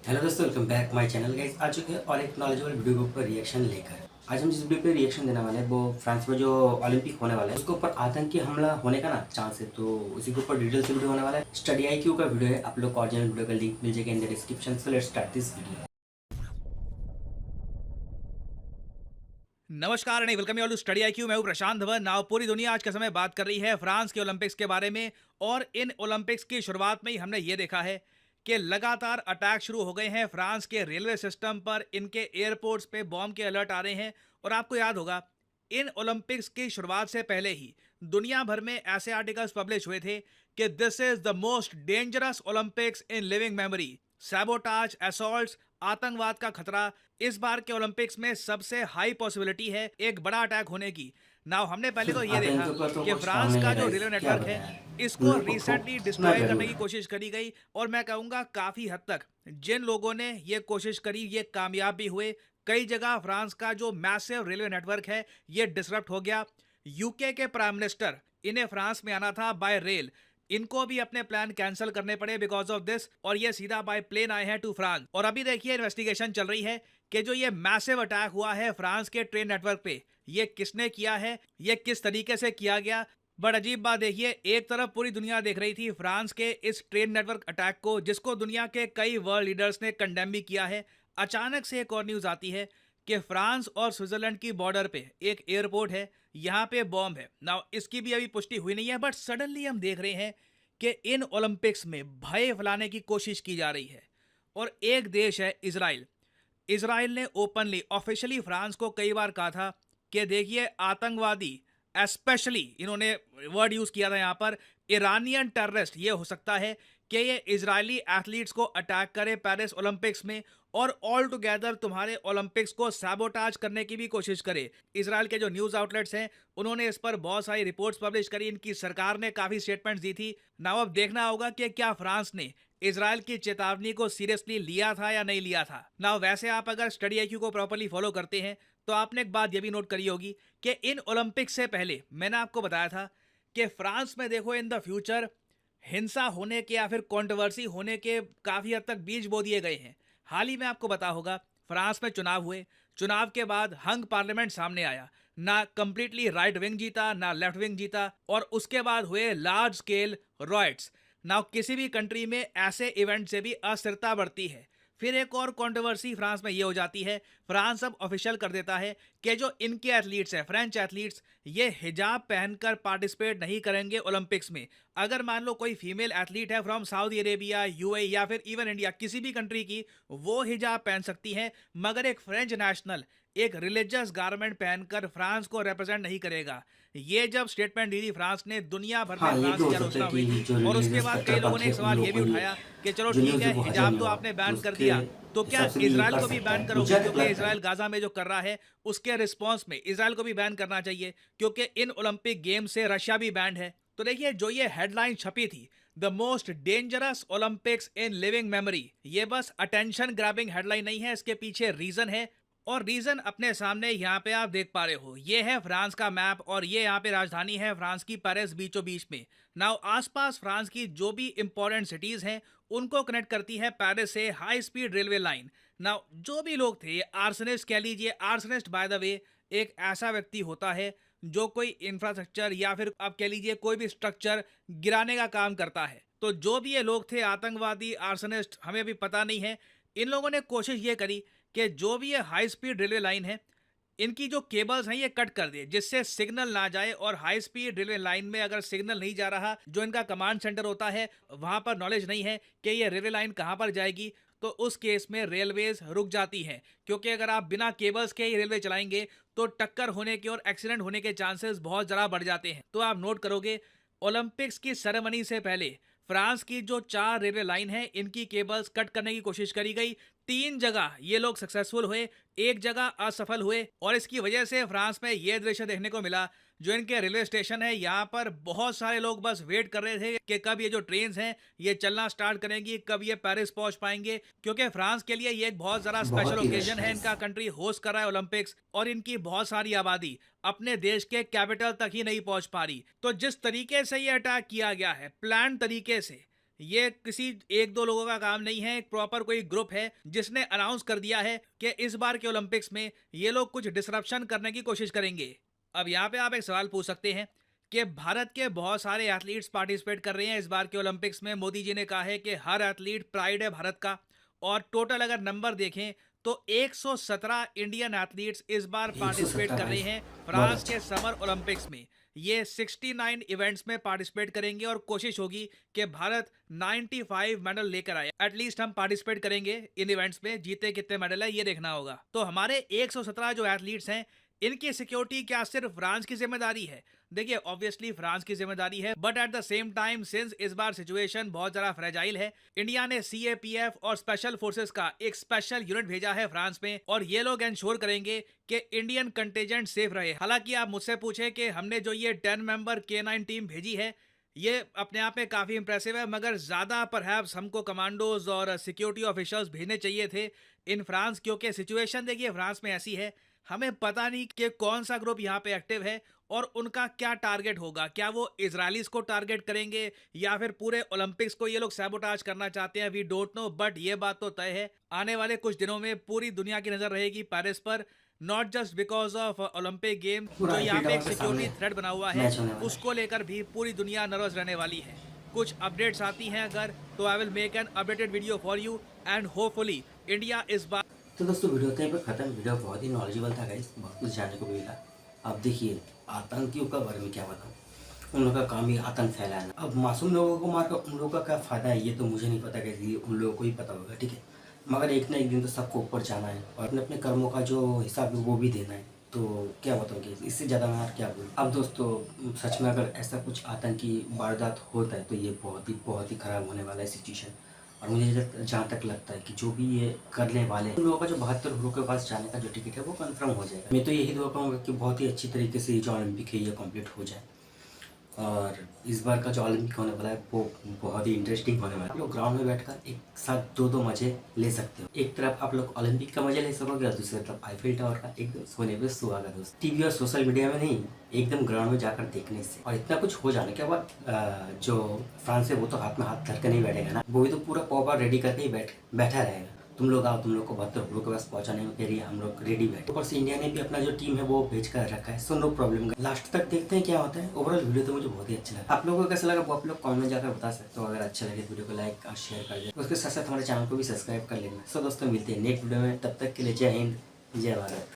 Hello दोस्तों, welcome back my channel guys. आ चुके हैं और एक नॉलेजेबल वीडियो के ऊपर रिएक्शन लेकर। आज हम जिस वीडियो पे रिएक्शन देने वाले हैं वो फ्रांस में जो ओलंपिक होने वाला है उसके ऊपर आतंकी हमला होने का ना चांस है, तो उसी के ऊपर डिटेल से वीडियो होने वाला है। स्टडी IQ का वीडियो है, आप लोग को ओरिजिनल वीडियो का लिंक मिल जाएगा in the description. So let's start this video. नमस्कार नहीं welcome you all to study IQ। मैं हूं प्रशांत धवन। नाउ पूरी दुनिया आज के समय बात कर रही है फ्रांस के ओलंपिक्स के बारे में। और इन ओलंपिक्स की शुरुआत में ही हमने ये देखा है कि लगातार अटैक शुरू हो गए हैं फ्रांस के रेलवे सिस्टम पर। इनके एयरपोर्ट्स पे बॉम्ब के अलर्ट आ रहे हैं। और आपको याद होगा, इन ओलंपिक्स की शुरुआत से पहले ही दुनिया भर में ऐसे आर्टिकल्स पब्लिश हुए थे कि this is the most dangerous Olympics in living memory. Sabotage, assaults, आतंकवाद का खतरा, इस बार के ओलंपिक्स में सबसे हाई पॉसिबिलिटी है एक बड़ा अटैक होने की। नाउ हमने पहले तो ये देखा आतंकियों का तो कि कुछ काम फ्रांस नहीं का है जो गाइस, रेलवे क्या नेटवर्क है बताएं। उन इसको लोग को रिसेंटली सुना डिस्ट्रॉय करने जरूर। की कोशिश करी गई। और मैं कहूंगा काफी हद तक जिन लोगों ने ये कोशिश करी ये कामयाब भी हुए। कई जगह फ्रांस का जो मैसिव रेलवे नेटवर्क है ये डिसरप्ट हो गया। यूके के प्राइम मिनिस्टर, इन्हें फ्रांस में आना था बाय रेल, इनको भी अपने प्लान कैंसिल करने पड़े बिकॉज ऑफ दिस। और ये सीधा बाय प्लेन आए हैं टू फ्रांस। और अभी देखिए इन्वेस्टिगेशन चल रही है कि जो ये मैसिव अटैक हुआ है फ्रांस के ट्रेन नेटवर्क पे, ये किसने किया है, ये किस तरीके से किया गया। बट अजीब बात देखिए, एक तरफ पूरी दुनिया देख रही थी फ्रांस के इस ट्रेन नेटवर्क अटैक को, जिसको दुनिया के कई वर्ल्ड लीडर्स ने कंडेम भी किया है। अचानक से एक और न्यूज आती है कि फ्रांस और स्विट्जरलैंड की बॉर्डर पे एक एयरपोर्ट है, यहाँ पे बॉम्ब है। नाउ इसकी भी अभी पुष्टि हुई नहीं है, बट सडनली हम देख रहे हैं कि इन ओलंपिक्स में भय फैलाने की कोशिश की जा रही है। और एक देश है इजराइल। इजराइल ने ओपनली ऑफिशियली फ्रांस को कई बार कहा था कि देखिए आतंकवादी, एस्पेशली इन्होंने वर्ड यूज किया था यहाँ पर, ईरानियन टेररिस्ट, ये हो सकता है कि ये इजरायली एथलीट्स को अटैक करे पेरिस ओलंपिक्स में और ऑल टुगेदर तुम्हारे ओलंपिक्स को सैबोटाज करने की भी कोशिश करे। इसराइल के जो न्यूज आउटलेट्स हैं उन्होंने इस पर बहुत सारी रिपोर्ट्स पब्लिश करी। इनकी सरकार ने काफी स्टेटमेंट्स दी थी। नाउ अब देखना होगा कि क्या फ्रांस ने इसराइल की चेतावनी को सीरियसली लिया था या नहीं लिया था। नाउ वैसे आप अगर स्टडी IQ को प्रॉपर्ली फॉलो करते हैं तो आपने एक बात ये भी नोट करी होगी कि इन ओलंपिक्स से पहले मैंने आपको बताया था कि फ्रांस में देखो इन द फ्यूचर हिंसा होने के या फिर कंट्रोवर्सी होने के काफी हद तक बीज बो दिए गए हैं। हाल ही में आपको पता होगा फ्रांस में चुनाव हुए। चुनाव के बाद हंग पार्लियामेंट सामने आया, ना कंप्लीटली राइट विंग जीता ना लेफ्ट विंग जीता। और उसके बाद हुए लार्ज स्केल रॉयट्स। ना किसी भी कंट्री में ऐसे इवेंट से भी अस्थिरता बढ़ती है। फिर एक और कंट्रोवर्सी फ्रांस में ये हो जाती है, फ्रांस अब ऑफिशियल कर देता है कि जो इनके एथलीट्स हैं, फ्रेंच एथलीट्स, ये हिजाब पहनकर पार्टिसिपेट नहीं करेंगे ओलंपिक्स में। अगर मान लो कोई फीमेल एथलीट है फ्रॉम सऊदी अरेबिया, UAE या फिर इवन इंडिया, किसी भी कंट्री की, वो हिजाब पहन सकती है। मगर एक फ्रेंच नेशनल एक रिलीजियस गारमेंट पहनकर फ्रांस को रिप्रेजेंट नहीं करेगा। ये जब स्टेटमेंट दी थी फ्रांस ने, दुनिया भर में हाँ, ये भी फ्रांस हो की सकता आलोचना है हुई कि थी। जो और उसके रिलीजियस बाद कई लोगों कट्टरपंथ ने एक है उन सवाल लोगों ये भी को ये उठाया कि चलो जो ठीक न्यूज़ है है, वो हजम हिजाब नहीं तो हुआ, आपने तो बैन कर उसके दिया, तो क्या हिसाब से भी ये इसराइल कर को भी सकता बैन है। करोगे? मुझे तक क्योंकि लगता है इसराइल गाजा में जो कर रहा है उसके रिस्पॉन्स में इसराइल को भी बैन करना चाहिए, क्योंकि इन ओलंपिक गेम से रशिया भी बैंड है। तो देखिए, जो ये हेडलाइन छपी थी, the most dangerous Olympics in living memory, ये बस अटेंशन ग्रैबिंग हेडलाइन नहीं है, इसके पीछे रीजन है। और रीजन अपने सामने यहाँ पे आप देख पा रहे हो, ये है फ्रांस का मैप और ये यहाँ पे राजधानी है फ्रांस की पेरिस, बीचों बीच में। नाउ आसपास फ्रांस की जो भी इंपॉर्टेंट सिटीज हैं उनको कनेक्ट करती है पेरिस से high speed railway line. Now जो भी लोग थे, आर्सनिस्ट कह लीजिए। आर्सनिस्ट बाय द वे एक ऐसा व्यक्ति होता है जो कोई इंफ्रास्ट्रक्चर या फिर आप कह लीजिए कोई भी स्ट्रक्चर गिराने का काम करता है। तो जो भी ये लोग थे, आतंकवादी, आर्सनिस्ट, हमें अभी पता नहीं है। इन लोगों ने कोशिश ये करी कि जो भी ये हाई स्पीड रेलवे लाइन है, इनकी जो केबल्स हैं ये कट कर दिए, जिससे सिग्नल ना जाए। और हाई स्पीड रेलवे लाइन में अगर सिग्नल नहीं जा रहा, जो इनका कमांड सेंटर होता है वहां पर नॉलेज नहीं है कि ये रेलवे लाइन कहां पर जाएगी, तो उस केस में रेलवेज रुक जाती हैं। क्योंकि अगर आप बिना केबल्स के ही रेलवे चलाएंगे तो टक्कर होने के और एक्सीडेंट होने के चांसेस बहुत ज़्यादा बढ़ जाते हैं। तो आप नोट करोगे, ओलंपिक्स की सेरेमनी से पहले फ्रांस की जो 4 रेलवे लाइन है इनकी केबल्स कट करने की कोशिश करी गई। 3 जगह ये लोग सक्सेसफुल हुए, एक जगह असफल हुए। और इसकी वजह से फ्रांस में ये दृश्य देखने को मिला, जो इनके रेलवे स्टेशन है यहाँ पर बहुत सारे लोग बस वेट कर रहे थे कि कब ये जो ट्रेन हैं ये चलना स्टार्ट करेंगी, कब ये पेरिस पहुंच पाएंगे। क्योंकि फ्रांस के लिए ये एक बहुत ज़्यादा स्पेशल बहुत ही रश ओकेजन है। है। इनका कंट्री होस्ट कर रहा है ओलंपिक्स और इनकी बहुत सारी आबादी अपने देश के कैपिटल तक ही नहीं पहुंच पा रही। तो जिस तरीके से ये अटैक किया गया है, प्लान तरीके से, ये किसी एक दो लोगों का काम नहीं है, एक प्रॉपर कोई ग्रुप है जिसने अनाउंस कर दिया है कि इस बार के ओलंपिक्स में ये लोग कुछ डिसरप्शन करने की कोशिश करेंगे। अब यहाँ पे आप एक सवाल पूछ सकते हैं कि भारत के बहुत सारे एथलीट्स पार्टिसिपेट कर रहे हैं इस बार के ओलंपिक्स में। मोदी जी ने कहा है कि हर एथलीट प्राइड है भारत का, और टोटल अगर नंबर देखें तो 117 इंडियन एथलीट्स इस बार पार्टिसिपेट 117 कर भाई, रहे हैं बहुत फ्रांस के अच्छा। समर ओलंपिक्स में। ये 69 इवेंट्स में पार्टिसिपेट करेंगे और कोशिश होगी कि भारत 95 मेडल लेकर आए। एटलीस्ट हम पार्टिसिपेट करेंगे इन इवेंट्स में, जीते कितने मेडल है ये देखना होगा। तो हमारे 117 जो एथलीट्स हैं, इनकी सिक्योरिटी क्या सिर्फ फ्रांस की जिम्मेदारी है? देखिए, ऑब्वियसली फ्रांस की जिम्मेदारी है, but at the same time since इस बार सिचुएशन बहुत ज़्यादा फ्रेजाइल है, इंडिया ने सीएपीएफ और स्पेशल फोर्सेस का एक स्पेशल यूनिट भेजा है फ्रांस में, और ये लोग इंश्योर करेंगे कि इंडियन कंटेजेंट सेफ रहे। हालांकि आप मुझसे पूछे कि हमने जो ये 10 मेंबर K9 टीम भेजी है, ये अपने आप में काफ़ी इंप्रेसिव है, मगर ज़्यादा परहैप्स हमको कमांडोज और सिक्योरिटी ऑफिसर्स भेजने चाहिए थे इन फ्रांस, क्योंकि सिचुएशन देखिए फ्रांस में ऐसी है, हमें पता नहीं कि कौन सा ग्रुप यहाँ पे एक्टिव है और उनका क्या टारगेट होगा। क्या वो इजरायलीज को टारगेट करेंगे या फिर पूरे ओलंपिक्स को ये लोग सैबोटाज करना चाहते हैं? वी डोंट नो, बट ये बात तो तय है, आने वाले कुछ दिनों में पूरी दुनिया की नज़र रहेगी पेरिस पर, not just because of Olympic game. पूरा जो आईफिल यहाँ पे टावर एक के सिक्योरिटी सामने थ्रेट बना हुआ है, मैच होने वाला है। उसको लेकर भी पूरी दुनिया नर्वस रहने वाली है। कुछ अपडेट्स आती हैं अगर, तो I will make an updated video for you, and hopefully India इस बार। तो दोस्तों वीडियो कहीं पर खत्म। वीडियो बहुत ही नॉलेजेबल था गाइस, बहुत कुछ जानने को भी मिला। अब देखिए, आतंकियों का बारे में क्या बताऊँ, उन लोगों का काम ही आतंक फैलाना। अब मासूम लोगों को मारकर उन लोगों का क्या फ़ायदा है, ये तो मुझे नहीं पता, कैसे उन लोगों को ही पता होगा, ठीक है। मगर एक ना एक दिन तो सबको ऊपर जाना है और अपने अपने कर्मों का जो हिसाब है वो भी देना है। तो क्या बताऊँ कि इससे ज़्यादा मैं और क्या बोलूँ। अब दोस्तों सच में अगर ऐसा कुछ आतंकी वारदात होता है तो ये बहुत ही ख़राब होने वाला है सिचुएशन। और मुझे जहाँ तक लगता है कि जो भी ये करने वाले हैं, उन लोगों का जो 72 ग्रुप के पास जाने का जो टिकट है वो कंफर्म हो जाएगा। मैं तो यही दुआ करूँगा कि बहुत ही अच्छी तरीके से ये जो ओलंपिक है ये कंप्लीट हो जाए। और इस बार का जो ओलंपिक होने वाला है वो बहुत ही इंटरेस्टिंग होने वाला है। आप लोग ग्राउंड में बैठकर एक साथ दो मजे ले सकते हो। एक तरफ आप लोग ओलंपिक का मजा ले सकोगे और दूसरी तरफ आईफिल टावर का एकदम सोने पे सुहागा दोस्त। टीवी और सोशल मीडिया में नहीं, एकदम ग्राउंड में जाकर देखने से। और इतना कुछ हो जाने के बाद जो फ्रांस है वो तो हाथ में हाथ धर कर नहीं बैठेगा ना, वो भी तो पूरा पॉपर रेडी करके ही बैठा रहेगा। तुम लोग आओ, तुम लोग को 72 ग्रुप के पास पहुंचाने के लिए हम लोग रेडी बैठे। ऊपर से इंडिया ने भी अपना जो टीम है वो भेज कर रखा है, सो नो प्रॉब्लम। लास्ट तक देखते हैं क्या होता है। ओवरऑल वीडियो तो मुझे बहुत ही अच्छा लगा। आप लोगों को कैसा लगा वो आप लोग कमेंट में जाकर बता सकते हो। अगर अच्छा लगे वीडियो को लाइक और शेयर कर दें, उसके साथ साथ हमारे चैनल को भी सब्सक्राइब कर लेना। सो दोस्तों मिलते हैं नेक्स्ट वीडियो में, तब तक के लिए जय हिंद, जय भारत।